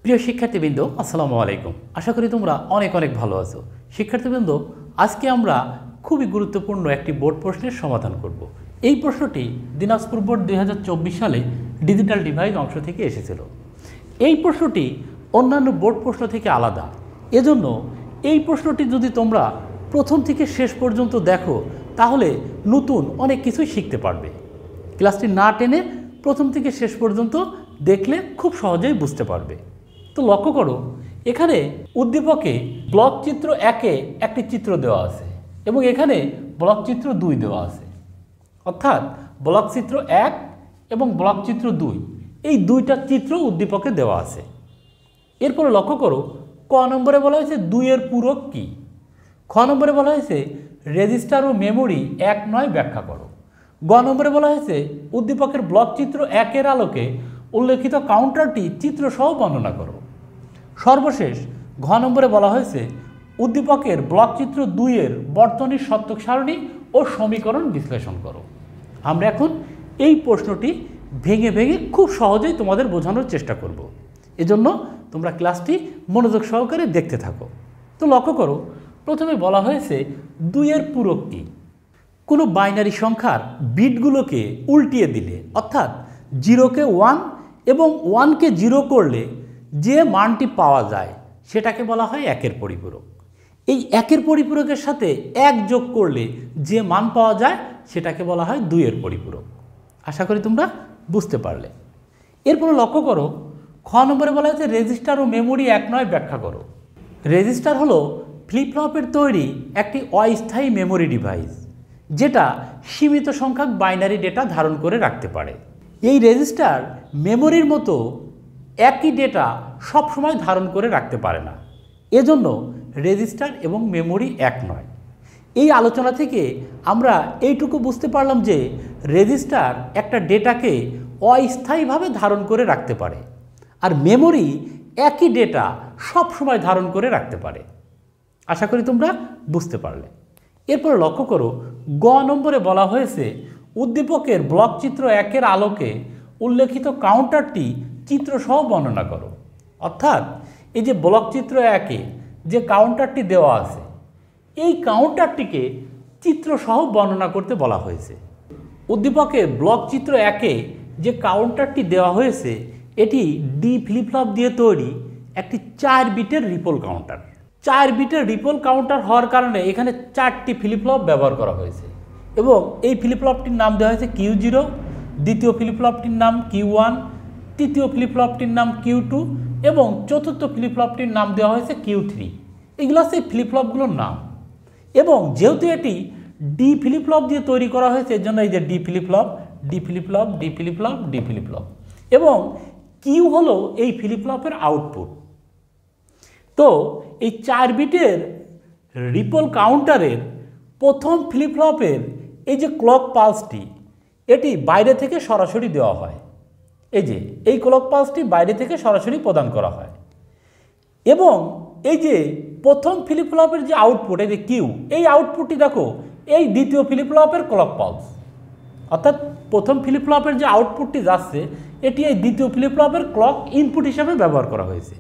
প্রিয় শিক্ষার্থীবৃন্দ, আসসালামু আলাইকুম। আশা করি তোমরা অনেক অনেক ভালো আছো। শিক্ষার্থীবৃন্দ, আজকে আমরা খুবই গুরুত্বপূর্ণ একটি বোর্ড প্রশ্নের সমাধান করব। এই প্রশ্নটি দিনাজপুর বোর্ড 2024 সালে ডিজিটাল ডিভাইস অংশ থেকে এসেছিল। এই প্রশ্নটি অন্যান্য বোর্ড প্রশ্ন থেকে আলাদা। এজন্য এই প্রশ্নটি যদি তোমরা প্রথম থেকে শেষ পর্যন্ত দেখো তাহলে নতুন অনেক কিছুই শিখতে পারবে। ক্লাসটি না টেনে প্রথম থেকে শেষ পর্যন্ত দেখলে খুব সহজেই বুঝতে পারবে। তো লক্ষ্য করো, এখানে উদ্দীপকে ব্লক চিত্র 1-এ একটি চিত্র দেওয়া আছে এবং এখানে ব্লক চিত্র 2 দেওয়া আছে। অর্থাৎ ব্লক চিত্র 1 এবং ব্লক চিত্র 2 এই দুইটা চিত্র উদ্দীপকে দেওয়া আছে। এরপরে লক্ষ্য করো, ক নম্বরে বলা হয়েছে 2 এর পূরক কি। খ নম্বরে বলা হয়েছে রেজিস্টার ও মেমোরি 1 নয় ব্যাখ্যা করো। গ নম্বরে বলা হয়েছে উদ্দীপকের ব্লক চিত্র 1-এর আলোকে উল্লেখিত কাউন্টারটি চিত্রসহ বর্ণনা করো। সর্বশেষ ঘ নম্বরে বলা হয়েছে উদ্দীপকের ব্লক চিত্র 2-এর বর্তনীর সত্যক সারণী ও সমীকরণ বিশ্লেষণ করো। আমরা এখন এই প্রশ্নটি ভেঙে ভেঙে খুব সহজেই তোমাদের বোঝানোর চেষ্টা করব। এজন্য তোমরা ক্লাসটি মনোযোগ সহকারে দেখতে থাকো। তো লক্ষ্য করো, প্রথমে বলা হয়েছে 2 এর পূরক কি। কোনো বাইনারি সংখ্যার বিটগুলোকে উল্টিয়ে দিলে, অর্থাৎ 0-কে 1 এবং 1-কে 0 করলে যে মানটি পাওয়া যায় সেটাকে বলা হয় 1-এর পরিপূরক। এই 1-এর পরিপূরকের সাথে 1 যোগ করলে যে মান পাওয়া যায় সেটাকে বলা হয় 2 এর পরিপূরক। আশা করি তোমরা বুঝতে পারলে। এরপরে লক্ষ্য করো, খ নম্বরে বলা হয়েছে রেজিস্টার ও মেমোরি 1 নয় ব্যাখ্যা করো। রেজিস্টার হলো ফ্লিপ-ফ্লপের তৈরি একটি অস্থায়ী মেমোরি ডিভাইস, যেটা সীমিত সংখ্যক বাইনারি ডেটা ধারণ করে রাখতে পারে। এই রেজিস্টার মেমোরির মতো একই ডেটা সবসময় ধারণ করে রাখতে পারে না। এজন্য রেজিস্টার এবং মেমোরি 1 নয়। এই আলোচনা থেকে আমরা এইটুকু বুঝতে পারলাম যে রেজিস্টার একটা ডেটাকে অস্থায়ীভাবে ধারণ করে রাখতে পারে, আর মেমোরি একই ডেটা সবসময় ধারণ করে রাখতে পারে। আশা করি তোমরা বুঝতে পারলে। এরপর লক্ষ্য করো, গ নম্বরে বলা হয়েছে উদ্দীপকের ব্লক চিত্র 1-এর আলোকে উল্লেখিত কাউন্টারটি চিত্রসহ বর্ণনা করো। অর্থাৎ এই যে ব্লক চিত্র 1-এ যে কাউন্টারটি দেওয়া আছে এই কাউন্টারটিকে চিত্রসহ বর্ণনা করতে বলা হয়েছে। উদ্দীপকের ব্লক চিত্র 1-এ যে কাউন্টারটি দেওয়া হয়েছে এটি ডি ফ্লিপ-ফ্লপ দিয়ে তৈরি একটি 4 বিটের রিপল কাউন্টার। 4 বিটের রিপল কাউন্টার হওয়ার কারণে এখানে 4টি ফ্লিপ-ফ্লপ ব্যবহার করা হয়েছে এবং এই ফ্লিপ-ফ্লপটির নাম দেওয়া হয়েছে Q0, দ্বিতীয় ফ্লিপ-ফ্লপটির নাম Q1, তৃতীয় ফ্লিপ-ফ্লপটির নাম Q2 এবং চতুর্থ ফ্লিপ-ফ্লপটির নাম দেওয়া হয়েছে Q3। এগুলো সেই ফ্লিপ-ফ্লপগুলোর নাম। এবং যেহেতু এটি ডি ফ্লিপ-ফ্লপ দিয়ে তৈরি করা হয়েছে এর জন্য এই যে D flip-flop, D flip-flop, D flip-flop, D flip-flop এবং কিউ হলো এই ফ্লিপ-ফ্লপের আউটপুট। তো এই 4 বিটের রিপল কাউন্টারের প্রথম ফ্লিপ-ফ্লপের এই যে ক্লক পালসটি এটি বাইরে থেকে সরাসরি দেওয়া হয়। এই যে এই ক্লক পালসটি বাইরে থেকে সরাসরি প্রদান করা হয় এবং এই যে প্রথম ফ্লিপ-ফ্লপের যে আউটপুট এই যে কিউ, এই আউটপুটটি দেখো এই দ্বিতীয় ফ্লিপ-ফ্লপের ক্লক পালস। অর্থাৎ প্রথম ফ্লিপ-ফ্লপের যে আউটপুটটি যাচ্ছে এটি এই দ্বিতীয় ফ্লিপ-ফ্লপের ক্লক ইনপুট হিসাবে ব্যবহার করা হয়েছে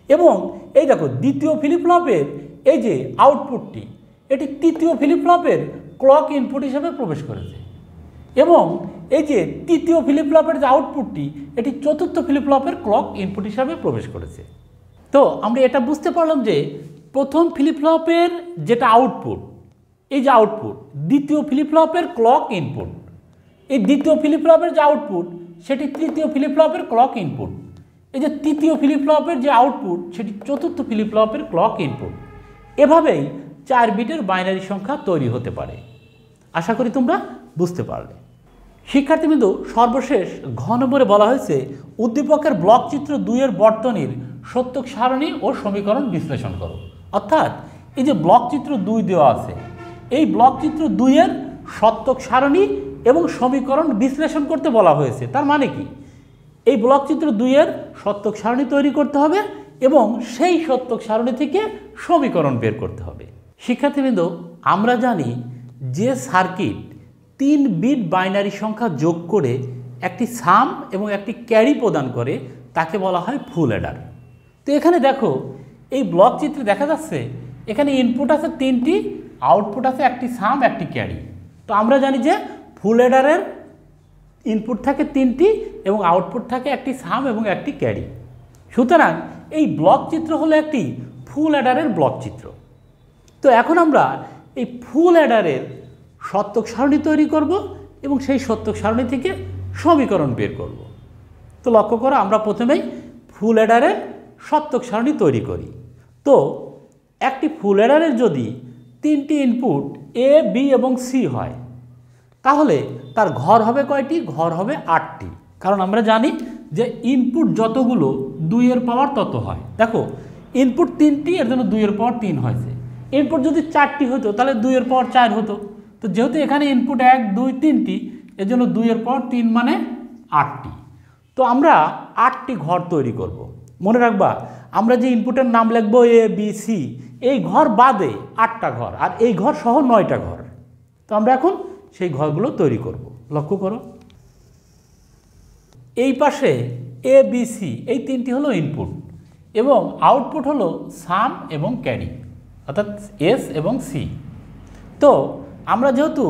এবং এই দেখো দ্বিতীয় ফ্লিপ-ফ্লপের এই যে আউটপুটটি এটি তৃতীয় ফ্লিপ-ফ্লপের ক্লক ইনপুট হিসাবে প্রবেশ করেছে এবং এই যে তৃতীয় ফ্লিপ-ফ্লপের যে আউটপুটটি এটি চতুর্থ ফ্লিপ-ফ্লপের ক্লক ইনপুট হিসাবে প্রবেশ করেছে। তো আমরা এটা বুঝতে পারলাম যে প্রথম ফ্লিপ-ফ্লপের যেটা আউটপুট, এই যে আউটপুট দ্বিতীয় ফ্লিপ-ফ্লপের ক্লক ইনপুট, এই দ্বিতীয় ফ্লিপ-ফ্লপের যে আউটপুট সেটি তৃতীয় ফ্লিপ-ফ্লপের ক্লক ইনপুট, এই যে তৃতীয় ফ্লিপ-ফ্লপের যে আউটপুট সেটি চতুর্থ ফ্লিপ-ফ্লপের ক্লক ইনপুট। এভাবেই 4 বিটের বাইনারি সংখ্যা তৈরি হতে পারে। আশা করি তোমরা বুঝতে পারলে। শিক্ষার্থীবৃন্দ, সর্বশেষ ঘ নম্বরে বলা হয়েছে উদ্দীপকের ব্লক চিত্র 2-এর বর্তনীর সত্যক সারণী ও সমীকরণ বিশ্লেষণ করো। অর্থাৎ এই যে ব্লক চিত্র 2 দেওয়া আছে এই ব্লক চিত্র 2-এর সত্যক সারণী এবং সমীকরণ বিশ্লেষণ করতে বলা হয়েছে। তার মানে কি, এই ব্লক চিত্র 2-এর সত্যক সারণী তৈরি করতে হবে এবং সেই সত্যক সারণী থেকে সমীকরণ বের করতে হবে। শিক্ষার্থীবৃন্দ, আমরা জানি যে সার্কিট 3 বিট বাইনারি সংখ্যা যোগ করে একটি সাম এবং একটি ক্যারি প্রদান করে তাকে বলা হয় ফুল অ্যাডার। তো এখানে দেখো এই ব্লক চিত্রে দেখা যাচ্ছে এখানে ইনপুট আছে 3টি, আউটপুট আছে একটি সাম একটি ক্যারি। তো আমরা জানি যে ফুল অ্যাডারের ইনপুট থাকে 3টি এবং আউটপুট থাকে একটি সাম এবং একটি ক্যারি। সুতরাং এই ব্লক চিত্র হলো একটি ফুল অ্যাডারের ব্লক চিত্র। তো এখন আমরা এই ফুল অ্যাডারের সত্যক সারণী তৈরি করব এবং সেই সত্যক সারণী থেকে সমীকরণ বের করব। তো লক্ষ্য করো, আমরা প্রথমেই ফুল অ্যাডারের সত্যক সারণী তৈরি করি। তো একটি ফুল অ্যাডারের যদি 3টি ইনপুট এ, বি এবং সি হয়, তাহলে তার ঘর হবে কয়টি? ঘর হবে 8টি। কারণ আমরা জানি যে ইনপুট যতগুলো 2 এর পাওয়ার তত হয়। দেখো ইনপুট 3টি, এর জন্য 2 এর পাওয়ার 3 হয়েছে। ইনপুট যদি 4টি হতো তাহলে 2 এর পাওয়ার 4 হতো। তো যেহেতু এখানে ইনপুট 1, 2, 3টি, এর জন্য 2 এর পাওয়ার 3 মানে 8টি। তো আমরা 8টি ঘর তৈরি করব। মনে রাখবা, আমরা যে ইনপুটের নাম লিখব এ, বি, সি, এই ঘর বাদে 8টা ঘর, আর এই ঘর সহ 9টা ঘর। তো আমরা এখন সেই ঘরগুলো তৈরি করব। লক্ষ্য করো, এই পাশে এ, বি, সি এই 3টি হলো ইনপুট এবং আউটপুট হলো সাম এবং ক্যারি, অর্থাৎ এস এবং সি। তো আমরা যেহেতু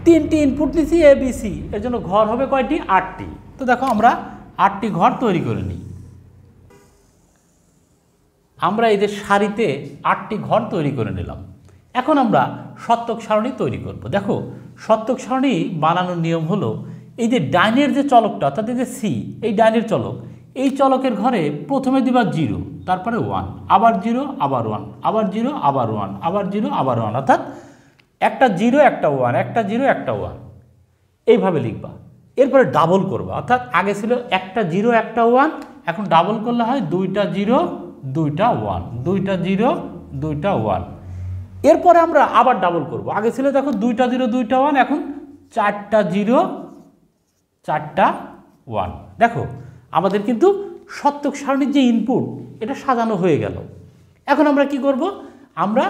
3টি ইনপুট নিছি এ, বি, সি, এর জন্য ঘর হবে কয়টি? 8টি। তো দেখো আমরা 8টি ঘর তৈরি করে নিই। আমরা এই যে সারিতে 8টি ঘর তৈরি করে নিলাম। এখন আমরা সত্যক সারণী তৈরি করব। দেখো সত্যক সারণী বানানোর নিয়ম হলো, এই যে ডাইনের যে চলকটা, অর্থাৎ এই যে সি, এই ডাইনের চলক, এই চলকের ঘরে প্রথমে দিবা 0, তারপরে 1, আবার 0, আবার 1, আবার 0, আবার 1, আবার 0, আবার 1, অর্থাৎ একটা 0 একটা 1, একটা 0 একটা 1, এইভাবে লিখবা। এরপরে ডাবল করবা, অর্থাৎ আগে ছিল একটা 0 একটা 1, এখন ডাবল করলে হয় 2টা 0 2টা 1, 2টা 0 2টা 1। এরপরে আমরা আবার ডাবল করব। আগে ছিল দেখো 2টা 0 2টা 1, এখন 4টা 0 4টা 1। দেখো আমাদের কিন্তু সত্যক সারণীর যে ইনপুট, এটা সাজানো হয়ে গেল। এখন আমরা কি করব? আমরা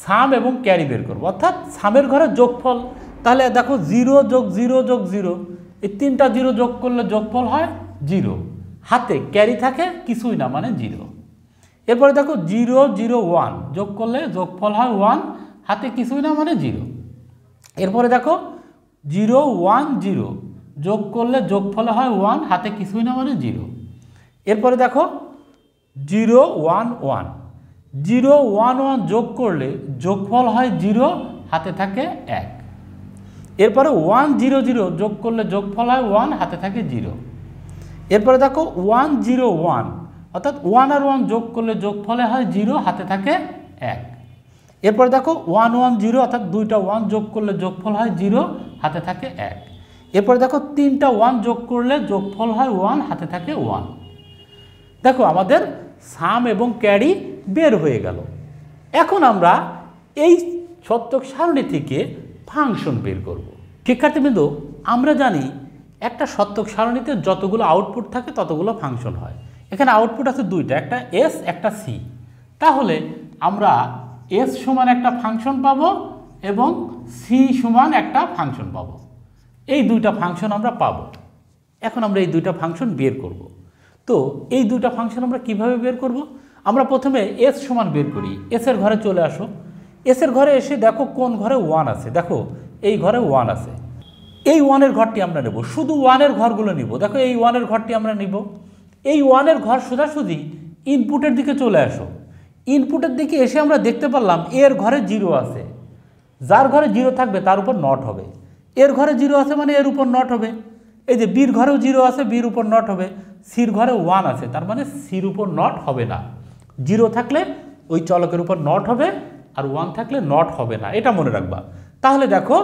সাম এবং ক্যারি বের করব, অর্থাৎ সামের ঘরে যোগফল। তাহলে দেখো 0 যোগ 0 যোগ 0, এই 3টা 0 যোগ করলে যোগফল হয় 0, হাতে ক্যারি থাকে কিছুই না মানে 0। এরপরে দেখো 0 0 1 যোগ করলে যোগফল হয় 1, হাতে কিছুই না মানে 0। এরপরে দেখো 0 1 0 যোগ করলে যোগফল হয় 1, হাতে কিছুই না মানে 0। এরপরে দেখো 0 1 1 0 1 1 যোগ করলে যোগফল হয় 0, হাতে থাকে 1। এরপরে 1 0 0 যোগ করলে যোগফল হয় 1, হাতে থাকে 0। এরপরে দেখো 1 0 1, অর্থাৎ 1 আর 1 যোগ করলে যোগফলে হয় 0, হাতে থাকে 1। এরপরে দেখো 1 1 0, অর্থাৎ 2টা 1 যোগ করলে যোগফল হয় 0, হাতে থাকে 1। এরপরে দেখো 3টা 1 যোগ করলে যোগফল হয় 1, হাতে থাকে 1। দেখো আমাদের সাম এবং ক্যারি বের হয়ে গেল। এখন আমরা এই সত্যক সারণী থেকে ফাংশন বের করব। শিক্ষার্থীবৃন্দ, আমরা জানি একটা সত্যক সারণীতে যতগুলো আউটপুট থাকে ততগুলো ফাংশন হয়। এখানে আউটপুট আছে 2টা, একটা এস একটা সি। তাহলে আমরা এস সমান একটা ফাংশন পাবো এবং সি সমান একটা ফাংশন পাবো। এই 2টা ফাংশন আমরা পাবো। এখন আমরা এই 2টা ফাংশন বের করব। তো এই 2টা ফাংশন আমরা কিভাবে বের করব? আমরা প্রথমে এস সমান বের করি। এস এর ঘরে চলে আসো। এস এর ঘরে এসে দেখো কোন ঘরে 1 আছে। দেখো এই ঘরে 1 আছে। এই 1 এর ঘরটি আমরা নেব, শুধু 1 এর ঘরগুলো নিব। দেখো এই 1 এর ঘরটি আমরা নিব। এই 1 এর ঘর সোজাসুজি ইনপুটের দিকে চলে আসো। ইনপুটের দিকে এসে আমরা দেখতে পারলাম এর ঘরে 0 আছে। যার ঘরে 0 থাকবে তার উপর নট হবে। এর ঘরে 0 আছে মানে এর উপর নট হবে। এই যে বির ঘরেও 0 আছে, বির উপর নট হবে। সির ঘরে 1 আছে, তার মানে সির উপর নট হবে না। 0 থাকলে ওই চলকের উপর নট হবে, আর 1 থাকলে নট হবে না, এটা মনে রাখবা। তাহলে দেখো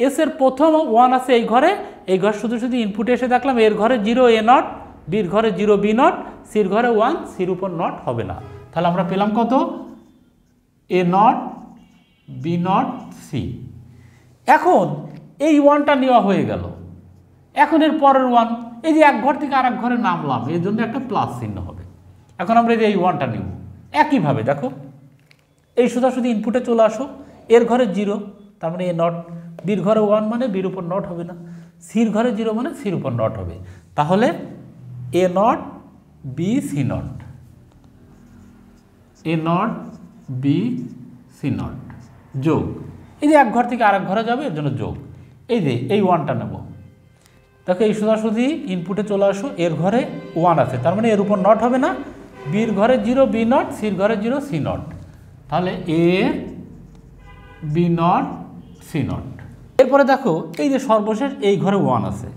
এস এর প্রথম 1 আছে এই ঘরে, এই ঘর শুধু শুধু ইনপুটে এসে দেখলাম এর ঘরে 0 এ নট, বির ঘরে 0 বি নট, সির ঘরে 1, সির উপর নট হবে না। তাহলে আমরা পেলাম কত? এ নট বি নট সি। এখন এই 1টা নেওয়া হয়ে গেল। এখন এর পরের 1, এই যে এক ঘর থেকে আরেক ঘরে নামলাম, এর জন্য একটা প্লাস চিহ্ন হবে। এখন আমরা এই 1টা নিব। একইভাবে দেখো এই সোজাসুজি ইনপুটে চলে আসো। এর ঘরে 0, তার মানে এ নট। বির ঘরে 1 মানে বির উপর নট হবে না। সির ঘরে 0 মানে সির উপর নট হবে। তাহলে A not B C not. A not B C not যোগ, এই যে এক ঘর থেকে আরেক ঘরে যাবে এর জন্য যোগ, এই যে এই ওয়ানটা নেব, দেখো এই সোজাসুজি ইনপুটে চলে আসো, এর ঘরে ওয়ান আছে তার মানে এর উপর নট হবে না, বির ঘরে জিরো বি নট, সির ঘরে জিরো সি নট, তাহলে A B not C not. এরপরে দেখো এই যে সর্বশেষ এই ঘরে ওয়ান আছে,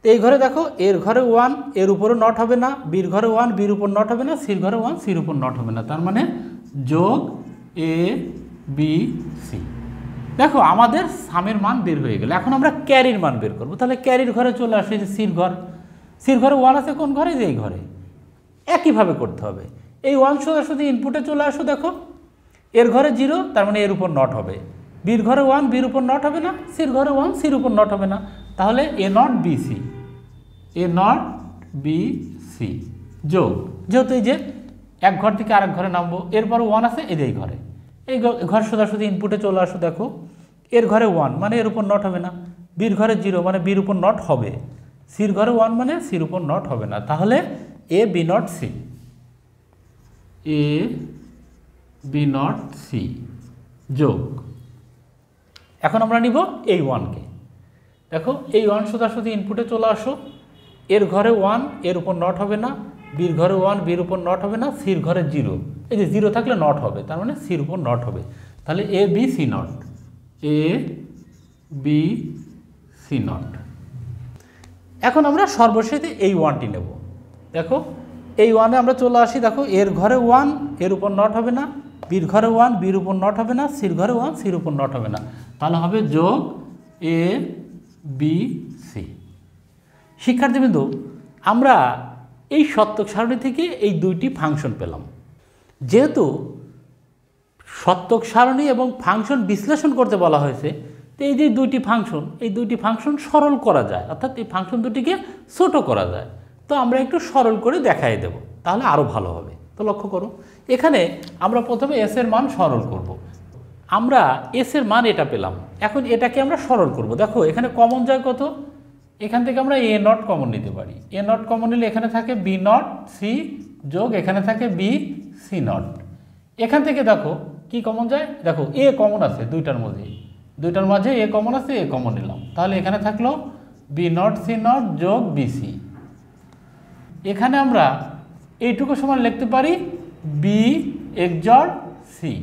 এই ঘরে দেখো এর ঘরে ওয়ান, এর উপরে নট হবে না, বির ঘরে ওয়ান, বির উপর নট হবে না, সির ঘরে ওয়ান, সির উপর নট হবে না, তার মানে যোগ এ বি সি। দেখো আমাদের সামের মান বের হয়ে গেল, এখন আমরা ক্যারির মান বের করবো। তাহলে ক্যারির ঘরে চলে আসে যে সির ঘর, সির ঘরে ওয়ান আছে কোন ঘরে, যে এই ঘরে, একইভাবে করতে হবে। এই ওয়ান সোজাসুজি ইনপুটে চলে আসো, দেখো এর ঘরে জিরো তার মানে এর উপর নট হবে, বির ঘরে ওয়ান, বির উপর নট হবে না, সির ঘরে ওয়ান, সির উপর নট হবে না, তাহলে A not B C, A not B C যোগ, যেহেতু এই যে এক ঘর থেকে আরেক ঘরে নামবো, এরপর ওয়ান আছে এই যে এই ঘরে, এই ঘর সোজাসুজি ইনপুটে চলে আসো, দেখো এর ঘরে ওয়ান মানে এর উপর নট হবে না, বির ঘরে জিরো মানে বির উপর নট হবে, সির ঘরে ওয়ান মানে সির উপর নট হবে না, তাহলে A B not C, A B not C যোগ, এখন আমরা নিব এই ওয়ানকে, দেখো এই ওয়ান সোজাসুজি ইনপুটে চলে আসো, এর ঘরে ওয়ান, এর উপর নট হবে না, বির ঘরে ওয়ান, বির উপর নট হবে না, সির ঘরে জিরো, এই যে জিরো থাকলে নট হবে তার মানে সির উপর নট হবে, তাহলে A B C not, A B C not. এখন আমরা সর্বশেষে এই ওয়ানটি নেব, দেখো এই ওয়ানে আমরা চলে আসি, দেখো এর ঘরে ওয়ান, এর উপর নট হবে না, বির ঘরে ওয়ান, বির উপর নট হবে না, সির ঘরে ওয়ান, সির উপর নট হবে না, তাহলে হবে যোগ এ বি সি। শিক্ষার্থীবৃন্দ, আমরা এই সত্যক সারণী থেকে এই দুইটি ফাংশন পেলাম। যেহেতু সত্যক সারণী এবং ফাংশন বিশ্লেষণ করতে বলা হয়েছে, তো এই যে দুইটি ফাংশন, এই দুইটি ফাংশন সরল করা যায়, অর্থাৎ এই ফাংশন দুটিকে ছোট করা যায়। তো আমরা একটু সরল করে দেখাই দেব, তাহলে আরও ভালো হবে। তো লক্ষ্য করো, এখানে আমরা প্রথমে এস এর মান সরল করব। আমরা এস এর মান এটা পেলাম, এখন এটাকে আমরা সরল করব। দেখো এখানে কমন যায় কত, এখান থেকে আমরা এ নট কমন নিতে পারি, এ নট কমন নিলে এখানে থাকে বি নট সি যোগ এখানে থাকে বি সি নট। এখান থেকে দেখো কি কমন যায়, দেখো এ কমন আছে দুইটার মাঝে এ কমন আছে, এ কমন নিলাম, তাহলে এখানে থাকলো বি নট সি নট যোগ বিসি। এখানে আমরা এইটুকু সমান লিখতে পারি বি এক্সর সি,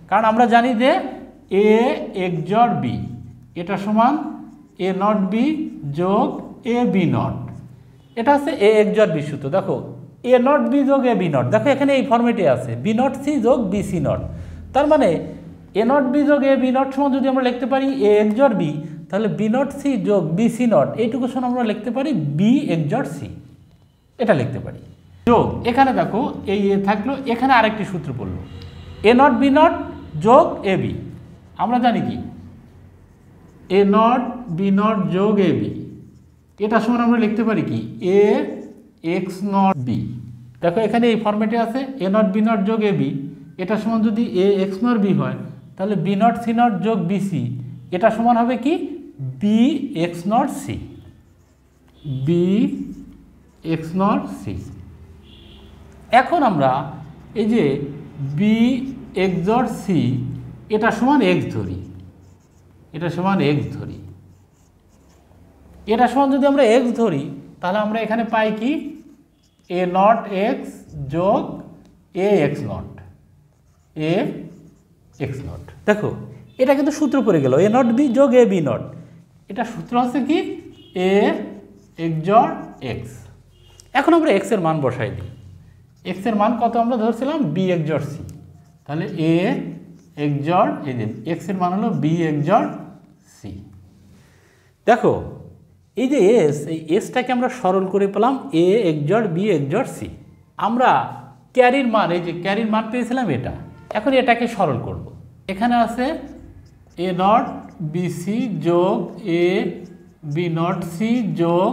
কারণ আমরা জানি যে এ এক্সর বি এটা সমান এ নট বি যোগ এ বি নট, এটা হচ্ছে এ এক্সর বি সূত্র। দেখো এ নট বি যোগ এ বি নট, দেখো এখানে এই ফর্মেটে আছে বি নট সি যোগ বি সি নট, তার মানে এ নট বি যোগ এ বি নট সমান যদি আমরা লিখতে পারি এ এক্সর বি, তাহলে বি নট সি যোগ বি সি নট এইটুকু সমান আমরা লিখতে পারি বি এক্সর সি, এটা লিখতে পারি যোগ। এখানে দেখো এই এ থাকলো, এখানে আরেকটি সূত্র পড়লো এ নট বি নট যোগ এ বি, আমরা জানি কি এ নট বি নট যোগ এ বি, এটা সমান আমরা লিখতে পারি কি এ এক্স নট বি। দেখো এখানে এই ফর্মেটে আছে এ নট বি নট যোগ এ বি, এটা সমান যদি এ এক্স নট বি হয়, তাহলে বি নট সি নট যোগ বি সি, এটা সমান হবে কি B x not C, B x not C. এখন আমরা এই যে বি এক্সর সি এটা সমান এক্স ধরি, এটা সমান এক্স ধরি, এটা সমান যদি আমরা এক্স ধরি, তাহলে আমরা এখানে পাই কি এ নট এক্স যোগ A X not, A X not. দেখো এটা কিন্তু সূত্র পড়ে গেল এ নট বি যোগ এ বি নট, এটা সূত্র আছে কি এ এক্সর এক্স। এখন আমরা এক্স এর মান বসাই দিই, এক্স এর মান কত আমরা ধরছিলাম বি এক্সর সি, তাহলে এ এক্সর এই যে এক্স এর মান হলো বি এক্সর সি। দেখো এই যে এস, এই এসটাকে আমরা সরল করে পেলাম এ এক্সর বি এক্সর সি। আমরা ক্যারির মান, এই যে ক্যারির মান পেয়েছিলাম এটা, এখন এটাকে সরল করব। এখানে আছে এ নট বি সি যোগ এ বি নট সি যোগ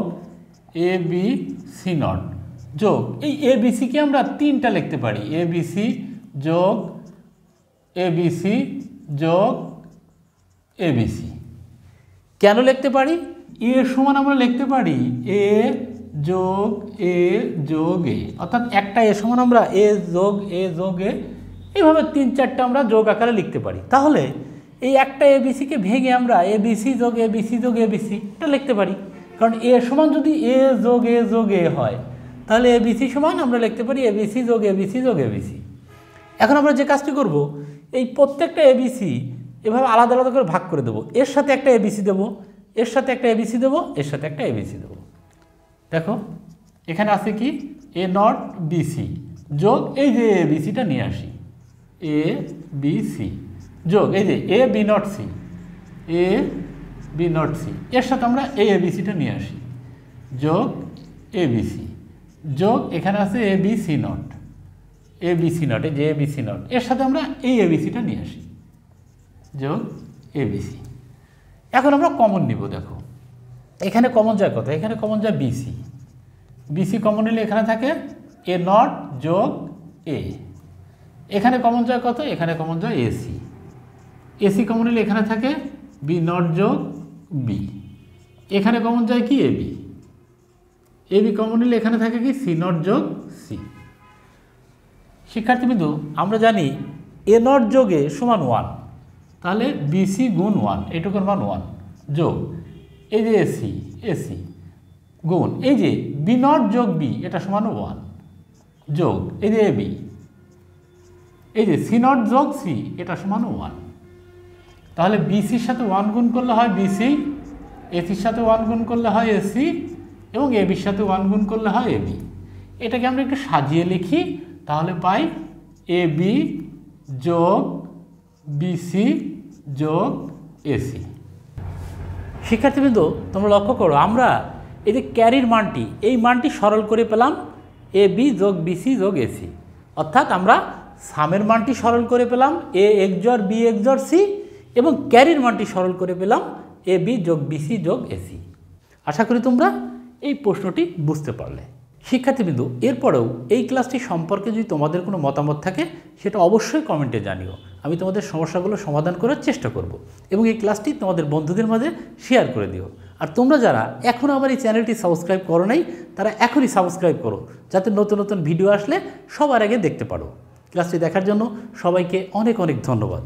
এ বি সি নট যোগ এই এ বি সিকে আমরা তিনটা লিখতে পারি, এ বি সি যোগ এ বি সি যোগ এ বি সি। কেন লিখতে পারি, এ সমান আমরা লিখতে পারি এ যোগ এ যোগ এ, অর্থাৎ একটা এ সমান আমরা এ যোগ এ যোগ এ এভাবে 3-4টা আমরা যোগ আকারে লিখতে পারি। তাহলে এই একটা এবিসিকে ভেঙে আমরা এবিসি যোগ এবিসি যোগ এবিসি এটা লিখতে পারি, কারণ এ সমান যদি এ যোগ এ যোগ এ হয় তাহলে এবিসি সমান আমরা লিখতে পারি এবিসি যোগ এবিসি যোগ এবিসি। এখন আমরা যে কাজটি করব, এই প্রত্যেকটা এবিসি এভাবে আলাদা আলাদা করে ভাগ করে দেবো। এর সাথে একটা এবিসি দেবো, এর সাথে একটা এবিসি দেবো, এর সাথে একটা এবিসি দেবো। দেখো এখানে আছে কি এ নট বিসি যোগ এই যে এবিসিটা নিয়ে আসি, এ বি সি যোগ এই যে A B not C, A B not C, এর সাথে আমরা এই এবিসিটা নিয়ে আসি যোগ এবিসি যোগ এখানে আছে A B C not, A B C not, এই যে এ বি সি নট, এর সাথে আমরা এই এবিসিটা নিয়ে আসি যোগ এবিসি। এখন আমরা কমন নিব। দেখো এখানে কমন যায় কত, এখানে কমন যায় বিসি, বিসি কমন নিলে এখানে থাকে এ নট যোগ এ, এখানে কমন যায় কত, এখানে কমন যায় এসি, এসি কমন নিলে এখানে থাকে বি নট যোগ বি, এখানে কমন যায় কি এবি, এবি কমন নিলে এখানে থাকে কি সি নট যোগ সি। শিক্ষার্থীবৃন্দ আমরা জানি এ নট যোগ এ সমান 1, তাহলে বিসি গুণ 1 এটুকুর মান 1 যোগ এই যে এসি, এসি গুণ এই যে বি নট যোগ বি এটা সমান 1 যোগ এই যে এবি, এই যে সি নট যোগ সি এটা সমান 1। তাহলে বিসির সাথে 1 গুণ করলে হয় বিসি, এসির সাথে 1 গুণ করলে হয় এসি এবং এবির সাথে 1 গুণ করলে হয় এবি। এটাকে আমরা একটু সাজিয়ে লিখি, তাহলে পাই এ বি যোগ বিসি যোগ এসি। শিক্ষার্থীবৃন্দ তোমরা লক্ষ্য করো, আমরা এই যে ক্যারির মানটি, এই মানটি সরল করে পেলাম এ বি যোগ বিসি যোগ এসি, অর্থাৎ আমরা সামের মানটি সরল করে পেলাম এ এক্সর বি এক্সর সি এবং ক্যারির মানটি সরল করে পেলাম এ বি যোগ বিসি যোগ এসি। আশা করি তোমরা এই প্রশ্নটি বুঝতে পারলে। শিক্ষার্থীবৃন্দ এরপরেও এই ক্লাসটি সম্পর্কে যদি তোমাদের কোনো মতামত থাকে সেটা অবশ্যই কমেন্টে জানিও, আমি তোমাদের সমস্যাগুলো সমাধান করার চেষ্টা করব এবং এই ক্লাসটি তোমাদের বন্ধুদের মাঝে শেয়ার করে দিও। আর তোমরা যারা এখনও আমার এই চ্যানেলটি সাবস্ক্রাইব করো নাই তারা এখনই সাবস্ক্রাইব করো, যাতে নতুন নতুন ভিডিও আসলে সবার আগে দেখতে পারো। ক্লাসটি দেখার জন্য সবাইকে অনেক অনেক ধন্যবাদ।